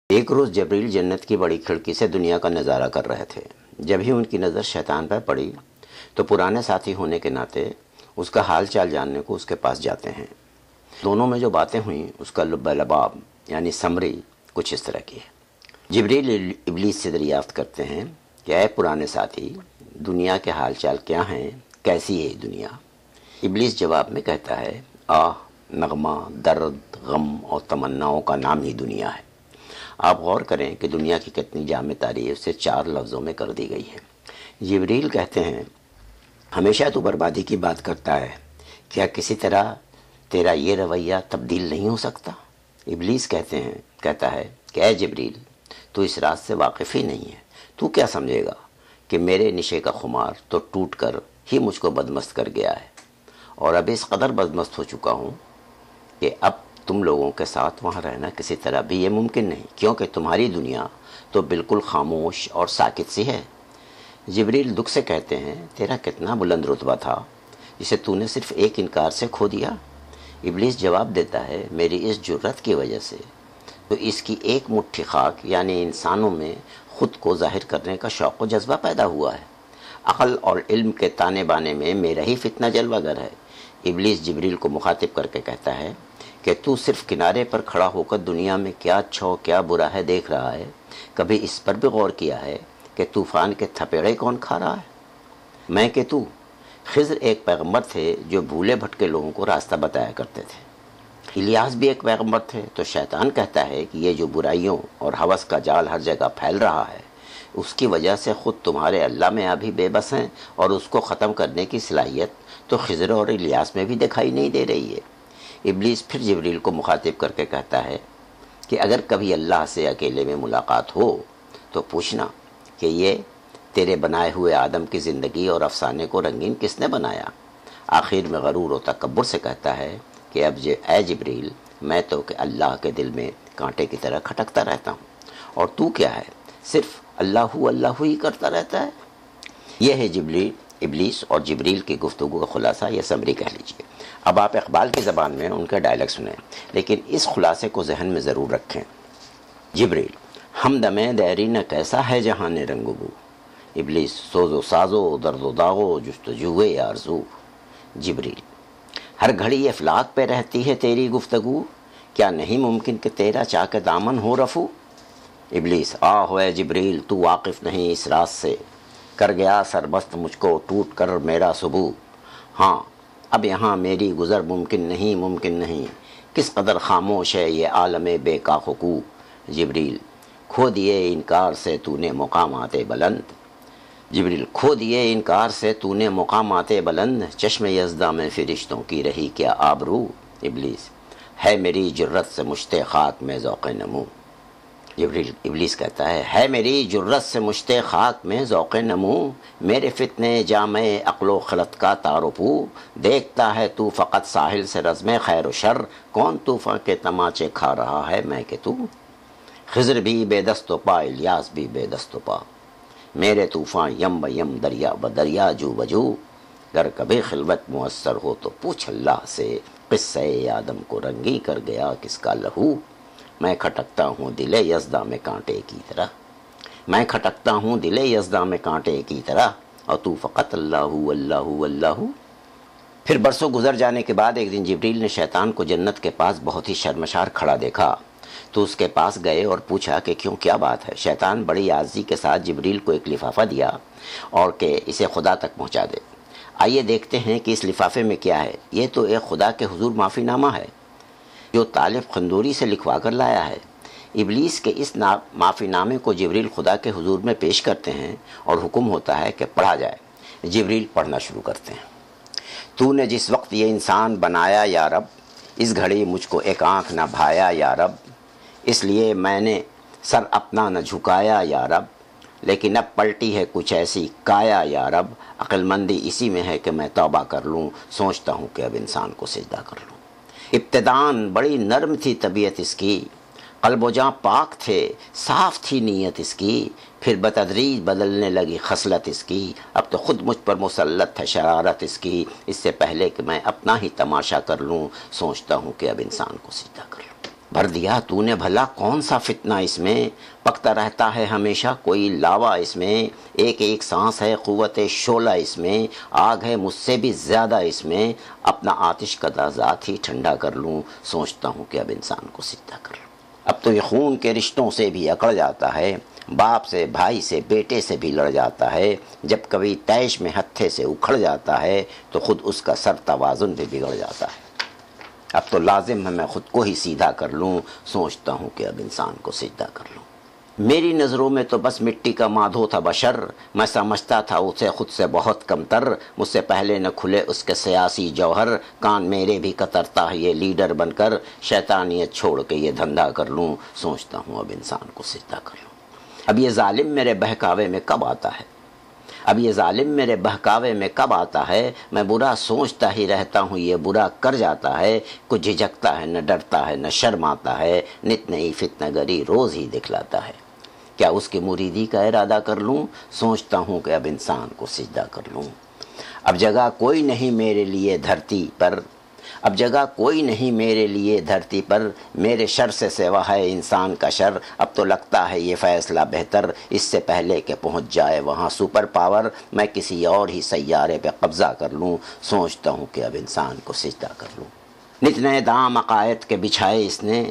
ایک روز جبریل جنت کی بڑی کھڑکی سے دنیا کا نظارہ کر رہے تھے۔ جب ہی ان کی نظر شیطان پر پڑی تو پرانے ساتھی ہونے کے ناطے اس کا حال چال جاننے کو اس کے پاس جاتے ہیں۔ دونوں میں جو باتیں ہوئیں اس کا لب لباب یعنی سمری کچھ اس طرح کی ہے۔ جبریل ابلیس سے دریافت کرتے ہیں کہ اے پرانے ساتھی، دنیا کے حال چال کیا ہیں، کیسی ہے دنیا؟ ابلیس جواب میں کہتا ہے، نغمہ، درد، غم اور تمناؤں کا نام ہی دنیا ہے۔ آپ غور کریں کہ دنیا کی کتنی جامع تعریف سے 4 لفظوں میں کر دی گئی ہے۔ جبریل کہتے ہیں، ہمیشہ تو بربادی کی بات کرتا ہے، کیا کسی طرح تیرا یہ رویہ تبدیل نہیں ہو سکتا؟ ابلیس کہتا ہے کہ اے جبریل، تو اس راز سے واقف ہی نہیں ہے، تو کیا سمجھے گا کہ میرے نشے کا خمار تو ٹوٹ کر ہی مجھ کو بدمست کر گیا ہے، اور اب اس قدر بدمست ہو چکا ہوں کہ اب تم لوگوں کے ساتھ وہاں رہنا کسی طرح بھی یہ ممکن نہیں، کیونکہ تمہاری دنیا تو بالکل خاموش اور ساکت سی ہے۔ جبریل دکھ سے کہتے ہیں، تیرا کتنا بلند رتبہ تھا جسے تو نے صرف ایک انکار سے کھو دیا؟ ابلیس جواب دیتا ہے، میری اس جرت کی وجہ سے تو اس کی ایک مٹھی خاک یعنی انسانوں میں خود کو ظاہر کرنے کا شوق و جذبہ پیدا ہوا ہے۔ عقل اور علم کے تانے بانے میں میرا ہی فتنہ جلوہ گر ہے۔ ابلیس جبریل کو مخاطب کر کے کہتا ہے کہ تو صرف کنارے پر کھڑا ہو کر دنیا میں کیا اچھا ہو کیا برا ہے دیکھ رہا ہے، کبھی اس پر بھی غور کیا ہے کہ طوفان کے تھپیڑے کون کھا رہا ہے؟ میں کہ تو؟ خضر ایک پیغمبر تھے جو بھولے بھٹکے لوگوں کو راستہ بتایا کرتے تھے۔ الیاس بھی ایک پیغمبر تھے۔ تو شیطان کہتا ہے کہ یہ جو برائیوں اور ہوس کا جال ہر جگہ پھیل رہا ہے، اس کی وجہ سے خود تمہارے اللہ میں ابھی بے بس ہیں، اور اس کو ختم کرنے کی صلاحیت تو خضر اور الیاس میں بھی دکھائی نہیں دے رہی ہے۔ ابلیس پھر جبریل کو مخاطب کر کے کہتا ہے کہ اگر کبھی اللہ سے اکیلے میں ملاقات ہو تو پوچھنا کہ یہ تیرے بنائے ہوئے آدم کی زندگی اور افسانے کو رنگین کس نے بنایا؟ آخر میں غرور و تکبر سے کہتا ہے کہ اب اے جبریل، میں تو کہ اللہ کے دل میں کانٹے کی طرح کھٹکتا رہتا ہوں، اور تو کیا ہے، صرف اللہ ہی کرتا رہتا ہے۔ یہ ہے ابلیس اور جبریل کی گفتگو کا خلاصہ، یا سمری کہہ لیجئے۔ اب آپ اقبال کی زبان میں ان کا ڈائلاگ سنیں، لیکن اس خلاصے کو ذہن میں ضرور رکھیں۔ جبریل، ہمدم دیرینہ کیسا ہے جہان رنگ و بو؟ ابلیس، سوز و سازو درد و داغو جستجوئے آرزو۔ جبریل، ہر گھڑی افلاک پہ رہتی ہے تیری گفتگو، کیا نہیں ممکن کہ تیرا چاک دامن ہو رفو؟ ابلیس، اے جبریل، تو واقف نہیں اس راز سے، کر گیا سربست مجھ کو ٹوٹ کر میرا سبو۔ ہاں اب یہاں میری گزر ممکن نہیں، کس قدر خاموش ہے یہ عالم بے کاخ و کو۔ جبریل، کھو دیے انکار سے تو نے مقامات بلند۔ جبریل، کھو دیے انکار سے تو نے مقامات بلند، چشم یزداں میں فرشتوں کی رہی کیا آبرو؟ ابلیس، ہے میری جرت سے مشت خاک میں ذوق نمو۔ جبریل، ابلیس کہتا ہے میری جرت سے مشت خاک میں ذوق نمو، میرے فتنے جامع عقل و خرد کا تار و پو، دیکھتا ہے تو فقط ساحل سے رزم خیر و شر، کون طوفان کے تماچے کھا رہا ہے میں کہ تو؟ خضر بھی بے دست و پا، الیاس بھی بے دست و پا، میرے طوفان یم بیم دریا بدریا جو بجو، گر کبھی خلوت مؤثر ہو تو پوچھ اللہ سے، قصہ آدم کو رنگی کر گیا کس کا لہو؟ میں کھٹکتا ہوں دل یزداں میں کانٹے کی طرح، میں کھٹکتا ہوں دل یزداں میں کانٹے کی طرح، اور تو فقط اللہ۔ پھر برسوں گزر جانے کے بعد ایک دن جبریل نے شیطان کو جنت کے پاس بہت ہی شرمشار کھڑا دیکھا، تو اس کے پاس گئے اور پوچھا کہ کیوں، کیا بات ہے؟ شیطان بڑی عاجزی کے ساتھ جبریل کو ایک لفافہ دیا اور کہ اسے خدا تک پہنچا دے۔ آئیے دیکھتے ہیں کہ اس لفافے میں کیا ہے۔ یہ تو ایک خدا کے حضور معافی نامہ ہے جو طالب خندوری سے لکھوا کر لایا ہے۔ ابلیس کے اس معافی نامے کو جبریل خدا کے حضور میں پیش کرتے ہیں اور حکم ہوتا ہے کہ پڑھا جائے۔ جبریل پڑھنا شروع کرتے ہیں۔ تو نے جس وقت یہ انسان بنایا یا رب، اس گھڑی مجھ کو ایک آنکھ نہ بھایا یا رب، اس لیے میں نے سر اپنا نہ جھکایا یا رب، لیکن اب پلٹی ہے کچھ ایسی کایا یا رب، عقل مندی اسی میں ہے کہ میں توبہ کر لوں، سوچتا ہوں کہ اب انسان کو سجدہ کر لوں۔ ابتداً بڑی نرم تھی طبیعت اس کی، قلب و جاں پاک تھے، صاف تھی نیت اس کی، پھر بتدریج بدلنے لگی خصلت اس کی، اب تو خود مجھ پر مسلط ہے شرارت اس کی، اس سے پہلے کہ میں اپنا ہی تماشا کر لوں، سوچتا ہوں کہ اب انسان کو سجدہ کر لوں۔ بھر دیا تو نے بھلا کون سا فتنہ اس میں، پکتا رہتا ہے ہمیشہ کوئی لاوا اس میں، ایک ایک سانس ہے قوت شعلہ اس میں، آگ ہے مجھ سے بھی زیادہ اس میں، اپنا آتش کا ذات ہی ٹھنڈا کر لوں، سوچتا ہوں کہ اب انسان کو سجدہ کر لوں۔ اب تو یہ خون کے رشتوں سے بھی اکڑ جاتا ہے، باپ سے، بھائی سے، بیٹے سے بھی لڑ جاتا ہے، جب کبھی طیش میں ہتھے سے اکھڑ جاتا ہے تو خود اس کا سر توازن بھی بگڑ جاتا ہے۔ اب تو لازم ہے میں خود کو ہی سیدھا کر لوں، سوچتا ہوں کہ اب انسان کو سجدہ کر لوں۔ میری نظروں میں تو بس مٹی کا مادھو تھا بشر، میں سمجھتا تھا اسے خود سے بہت کم تر، مجھ سے پہلے نہ کھلے اس کے سیاسی جوہر، کان میرے بھی کترتا ہے یہ لیڈر بن کر، شیطانیت چھوڑ کے یہ دھندا کر لوں، سوچتا ہوں اب انسان کو سجدہ کر لوں۔ اب یہ ظالم میرے بہکاوے میں کب آتا ہے، اب یہ ظالم میرے بہکاوے میں کب آتا ہے، میں برا سوچتا ہی رہتا ہوں یہ برا کر جاتا ہے، کچھ جھجکتا ہے نہ ڈرتا ہے نہ شرم آتا ہے، نت نئی فتنہ گری روز ہی دکھلاتا ہے، کیا اس کی مریدی کا ارادہ کر لوں، سوچتا ہوں کہ اب انسان کو سجدہ کر لوں۔ اب جگہ کوئی نہیں میرے لیے دھرتی پر، اب جگہ کوئی نہیں میرے لیے دھرتی پر، میرے شر سے سوا ہے انسان کا شر، اب تو لگتا ہے یہ فیصلہ بہتر، اس سے پہلے کہ پہنچ جائے وہاں سپر پاور، میں کسی اور ہی سیارے پہ قبضہ کر لوں، سوچتا ہوں کہ اب انسان کو سجدہ کر لوں۔ نت نئے دام عقائد کے بچھائے اس نے،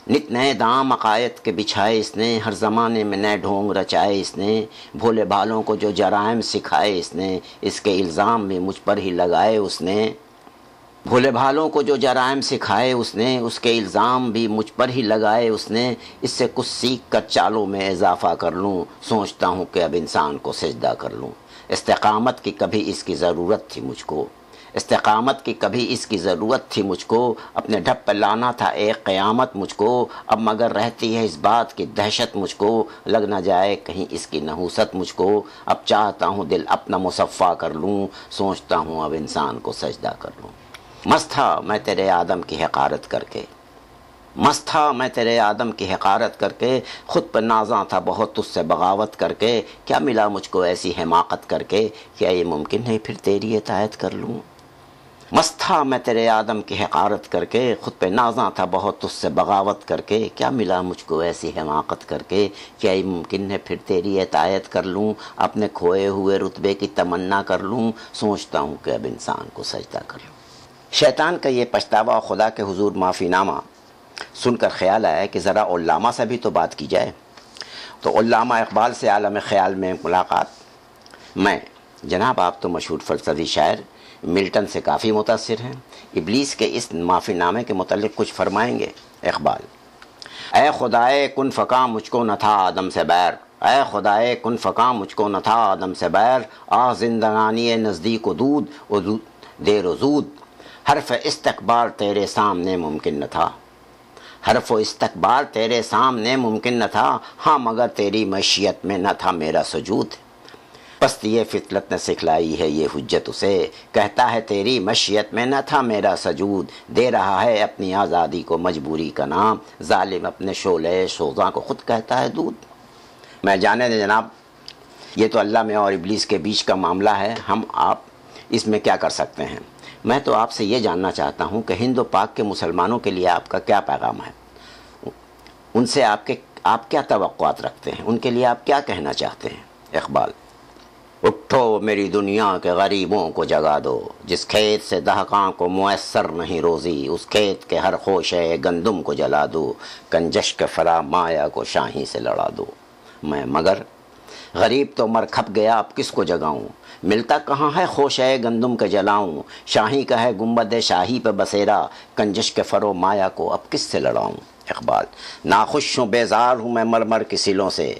نت نئے دام عقائد کے بچھائے اس نے، ہر زمانے میں نئے ڈھونگ رچائے اس نے، بھولے بھالوں کو جو جرائم سکھائے اس نے، اس کے الزام بھی مجھ پر ہی لگائے اس نے، بھولے بھالوں کو جو جرائم سکھائے اس نے، اس کے الزام بھی مجھ پر ہی لگائے اس نے، اس سے کچھ سیکھ کر چالوں میں اضافہ کر لوں، سوچتا ہوں کہ اب انسان کو سجدہ کر لوں۔ استقامت کی کبھی اس کی ضرورت تھی مجھ کو، استقامت کی کبھی اس کی ضرورت تھی مجھ کو، اپنے ڈھب پہ لانا تھا ایک قیامت مجھ کو، اب مگر رہتی ہے اس بات کی دہشت مجھ کو، لگ نہ جائے کہیں اس کی نحوست مجھ کو، اب چاہتا ہوں دل اپنا مصفا کر لوں، سوچتا ہوں اب انسان کو سجدہ کر لوں۔ مست تھا میں تیرے آدم کی حقارت کر کے، مست تھا میں تیرے آدم کی حقارت کر کے، خود پہ نازاں تھا بہت تجھ سے بغاوت کر کے، کیا ملا مجھ کو ایسی حماقت کر کے، کیا یہ ممکن ہے پھر تیری اطاعت کر لوں۔ مست تھا میں تیرے آدم کی حقارت کر کے، خود پہ نازاں تھا بہت تجھ سے بغاوت کر کے، کیا ملا مجھ کو ایسی حماقت کر کے، کیا یہ ممکن ہے پھر تیری اطاعت کر لوں، اپنے کھوئے ہوئے رتبے کی تمنا کر لوں، سوچتا ہوں کہ اب انسان کو سجدہ کر لوں۔ شیطان کا یہ پچھتاوا خدا کے حضور معافی نامہ سن کر خیال آیا کہ ذرا علامہ سے بھی تو بات کی جائے، تو علامہ اقبال سے عالم خیال میں ملاقات۔ میں جناب آپ تو مشہور فلسفی شاعر ملٹن سے کافی متاثر ہیں، ابلیس کے اس معافی نامے کے متعلق کچھ فرمائیں گے؟ اقبال: اے خدائے کن فکاں مجھ کو نہ تھا آدم سے بیر، اے خدائے کن فکاں مجھ کو نہ تھا آدم سے بیر، زندگانی نزدیک و دود دیر و زود، حرف استکبار تیرے سامنے ممکن نہ تھا، حرف و استکبار تیرے سامنے ممکن نہ تھا، ہاں مگر تیری مشیت میں نہ تھا میرا سجود، پست یہ فطرت نے سکھلائی ہے یہ حجت اسے، کہتا ہے تیری مشیت میں نہ تھا میرا سجود، دے رہا ہے اپنی آزادی کو مجبوری کا نام، ظالم اپنے شعلے سوزاں کو خود کہتا ہے دودھ۔ میں جانے دیں جناب، یہ تو اللہ میں اور ابلیس کے بیچ کا معاملہ ہے، ہم آپ اس میں کیا کر سکتے ہیں؟ میں تو آپ سے یہ جاننا چاہتا ہوں کہ ہند و پاک کے مسلمانوں کے لیے آپ کا کیا پیغام ہے، ان سے آپ کیا توقعات رکھتے ہیں، ان کے لیے آپ کیا کہنا چاہتے ہیں؟ اقبال: اٹھو میری دنیا کے غریبوں کو جگا دو، جس کھیت سے دہقاں کو میسر نہیں روزی، اس کھیت کے ہر خوشے گندم کو جلا دو، کنجش کے فرا مایا کو شاہی سے لڑا دو۔ میں مگر غریب تو مر کھپ گیا اب کس کو جگاؤں، ملتا کہاں ہے خوشے گندم کے جلاؤں، شاہی کا ہے گنبد شاہی پہ بسیرا، کنجش کے فرو مایا کو اب کس سے لڑاؤں۔ اقبال: ناخوش ہوں بیزار ہوں میں مرمر کی سیلوں سے،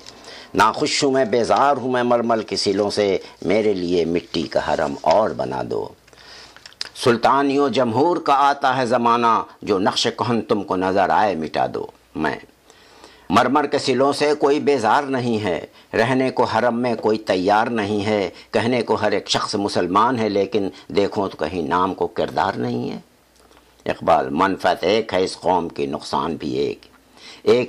ناخوش ہوں میں بیزار ہوں میں مرمر کی سیلوں سے، میرے لیے مٹی کا حرم اور بنا دو، سلطانیوں جمہور کا آتا ہے زمانہ، جو نقش کہن تم کو نظر آئے مٹا دو۔ میں مرمر کے سلوں سے کوئی بیزار نہیں ہے، رہنے کو حرم میں کوئی تیار نہیں ہے، کہنے کو ہر ایک شخص مسلمان ہے، لیکن دیکھو تو کہیں نام کو کردار نہیں ہے۔ اقبال: منفعت ایک ہے اس قوم کی، نقصان بھی ایک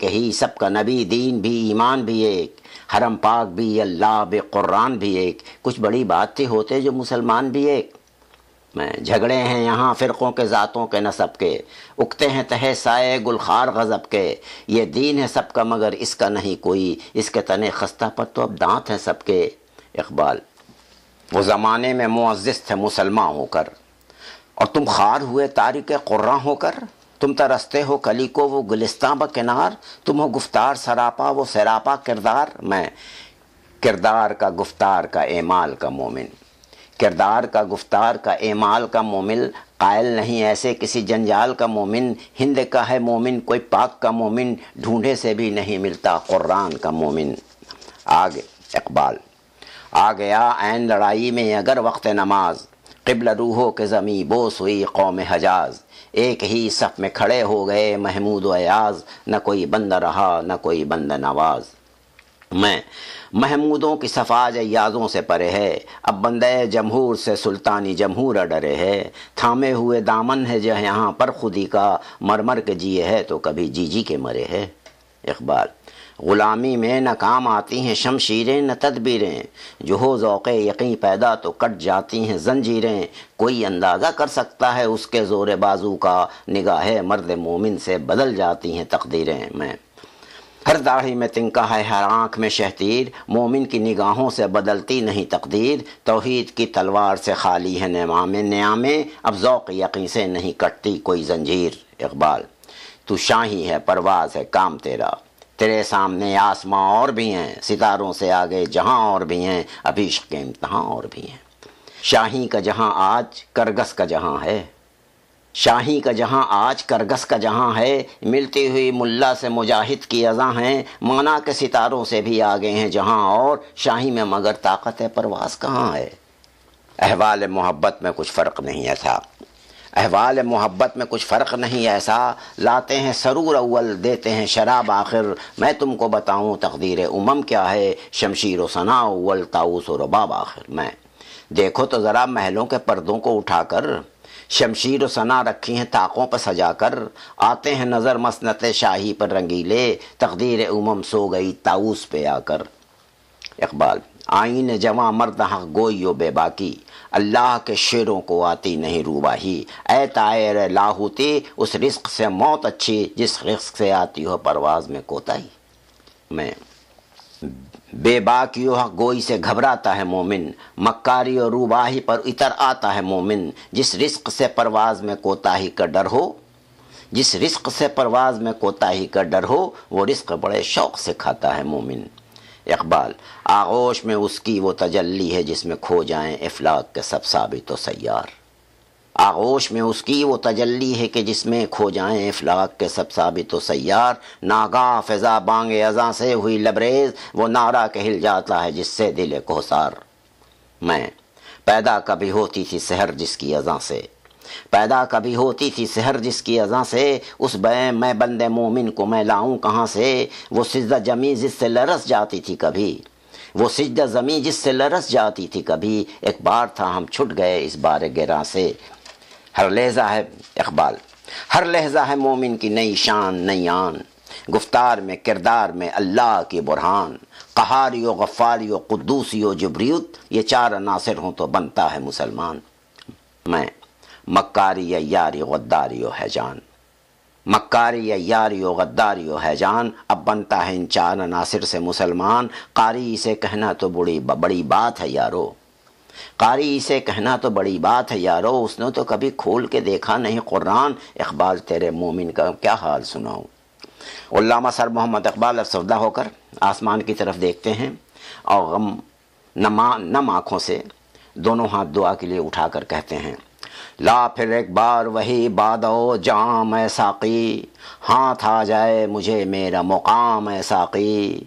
ہی، سب کا نبی دین بھی ایمان بھی ایک، حرم پاک بھی اللہ بے قرآن بھی ایک، کچھ بڑی بات تھی ہوتے جو مسلمان بھی ایک۔ میں جھگڑے ہیں یہاں فرقوں کے ذاتوں کے نسب کے، اگتے ہیں تہے سائے گلخار غضب کے، یہ دین ہے سب کا مگر اس کا نہیں کوئی، اس کے تنے خستہ پر تو اب دانت ہیں سب کے۔ اقبال: وہ زمانے میں معزز تھے مسلمان ہو کر، اور تم خار ہوئے تارک قراں ہو کر، تم ترستے ہو کلی کو وہ گلستاں بکنار، تم ہو گفتار سراپا وہ سراپا کردار۔ میں کردار کا گفتار کا اعمال کا مومن، کردار کا گفتار کا اعمال کا مومن، قائل نہیں ایسے کسی جنجال کا مومن، ہند کا ہے مومن کوئی پاک کا مومن، ڈھونڈے سے بھی نہیں ملتا قرآن کا مومن۔ آگے اقبال: آ گیا عین لڑائی میں اگر وقت نماز، قبلہ روحوں کے زمیں بوس ہوئی قوم حجاز، ایک ہی صف میں کھڑے ہو گئے محمود و ایاز، نہ کوئی بندہ رہا نہ کوئی بندہ نواز۔ میں محمودوں کی صفاج ایازوں سے پرے ہے، اب بندے جمہور سے سلطانی جمہور ڈرے ہے، تھامے ہوئے دامن ہے جو یہاں پر خودی کا، مر کے جیے ہے تو کبھی جی کے مرے ہے۔ اقبال: غلامی میں نہ کام آتی ہیں شمشیریں نہ تدبیریں، جو ہو ذوق یقین پیدا تو کٹ جاتی ہیں زنجیریں، کوئی اندازہ کر سکتا ہے اس کے زور بازو کا، نگاہ مرد مومن سے بدل جاتی ہیں تقدیریں۔ میں ہر داڑھی میں تنکا ہے ہر آنکھ میں شہتیر، مومن کی نگاہوں سے بدلتی نہیں تقدیر، توحید کی تلوار سے خالی ہے نیامیں، اب ذوق یقین سے نہیں کٹتی کوئی زنجیر۔ اقبال: تو شاہی ہے پرواز ہے کام تیرا، تیرے سامنے آسماں اور بھی ہیں، ستاروں سے آگے جہاں اور بھی ہیں، ابھی عشق کے امتحان اور بھی ہیں۔ شاہی کا جہاں آج کرگس کا جہاں ہے، شاہی کا جہاں آج کرگس کا جہاں ہے، ملتی ہوئی ملا سے مجاہد کی اذاں ہیں، مانا کے ستاروں سے بھی آگے ہیں جہاں اور، شاہی میں مگر طاقت پرواز کہاں ہے۔ احوال محبت میں کچھ فرق نہیں ایسا، احوال محبت میں کچھ فرق نہیں ایسا، لاتے ہیں سرور اول دیتے ہیں شراب آخر، میں تم کو بتاؤں تقدیر امم کیا ہے، شمشیر و ثنا اول طاؤس و رباب آخر۔ میں دیکھو تو ذرا محلوں کے پردوں کو اٹھا کر، شمشیر و ثنا رکھی ہیں طاقوں پر سجا کر، آتے ہیں نظر مسنت شاہی پر رنگیلے، تقدیر امم سو گئی طاؤس پہ آ کر۔ اقبال: آئین جواں مرد حق گوئی و بے باکی، اللہ کے شعروں کو آتی نہیں روباہی، اے طائر لاہوتی اس رزق سے موت اچھی، جس رزق سے آتی ہو پرواز میں کوتاہی۔ میں بے باکی و حق گوئی سے گھبراتا ہے مومن، مکاری و روباہی پر اتر آتا ہے مومن، جس رزق سے پرواز میں کوتاہی کا ڈر ہو، جس رزق سے پرواز میں کوتاہی کا ڈر ہو، وہ رزق بڑے شوق سے کھاتا ہے مومن۔ اقبال: آغوش میں اس کی وہ تجلی ہے جس میں کھو جائیں افلاک کے سب ثابت و سیار، آغوش میں اس کی وہ تجلی ہے کہ جس میں کھو جائیں افلاک کے سب ثابت و سیار، ناگاہ فضا بانگ اذاں سے ہوئی لبریز، وہ نعرہ کہ ہل جاتا ہے جس سے دل کوثار۔ میں پیدا کبھی ہوتی تھی سحر جس کی اذاں سے، پیدا کبھی ہوتی تھی سحر جس کی اذاں سے، اس میں بندے مومن کو میں لاؤں کہاں سے، وہ سجدہ جمی جس سے لرز جاتی تھی کبھی، وہ سجدہ زمیں جس سے لرز جاتی تھی کبھی، ایک بار تھا ہم چھٹ گئے اس بار گراں سے۔ ہر لہجہ ہے اقبال: ہر لہجہ ہے مومن کی نئی شان نئی آن، گفتار میں کردار میں اللہ کی برہان، قہاری و غفاری و قدوسی و جبریت، یہ چار عناصر ہوں تو بنتا ہے مسلمان۔ میں مکاری یا یاری غداری و حیجان، مکاری یا یاری و غداری و حیجان، اب بنتا ہے ان چار عناصر سے مسلمان، قاری سے کہنا تو بڑی بات ہے یارو، قاری سے کہنا تو بڑی بات ہے یارو، اس نے تو کبھی کھول کے دیکھا نہیں قرآن، اقبال تیرے مومن کا کیا حال سناؤں۔ علامہ سر محمد اقبال افسردہ ہو کر آسمان کی طرف دیکھتے ہیں اور غم نم آنکھوں سے دونوں ہاتھ دعا کے لیے اٹھا کر کہتے ہیں: لا پھر ایک بار وہی بادو جام اے ساقی، ہاتھ آ جائے مجھے میرا مقام اے ساقی،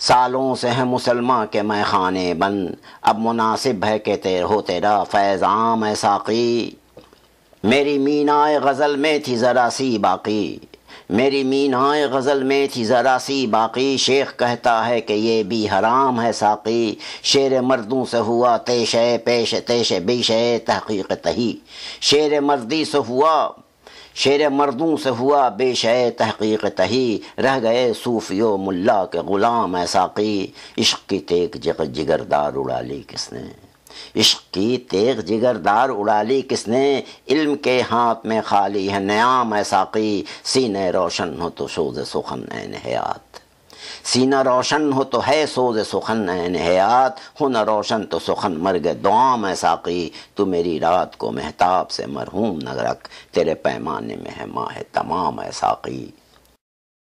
سالوں سے ہیں مسلمان کے میں خانے بند، اب مناسب ہے کہ ہو تیرا فیض عام اے ساقی، میری مینائے غزل میں تھی ذرا سی باقی، میری مینائے غزل میں تھی ذرا سی باقی، شیخ کہتا ہے کہ یہ بھی حرام ہے ساقی، شیر مردوں سے ہوا تیش پیش تیش بیش تحقیق تہی، شیر مردی سے ہوا شیر مردوں سے ہوا بے شے تحقیق تہی، رہ گئے صوفی و ملا کے غلام اے ساقی، عشق کی تیک جگردار اڑا لی کس نے، عشق کی تیغ جگر دار اڑا لی کس نے، علم کے ہاتھ میں خالی ہے نیام اے ساقی، سینے روشن ہو تو سوز سخن عین حیات، سینہ روشن ہو تو ہے سوز سخن عین حیات، ہو نہ روشن تو سخن مرگ دوام اے ساقی، تو میری رات کو مہتاب سے مرحوم نہ رکھ، تیرے پیمانے میں ہے ماہ تمام اے ساقی۔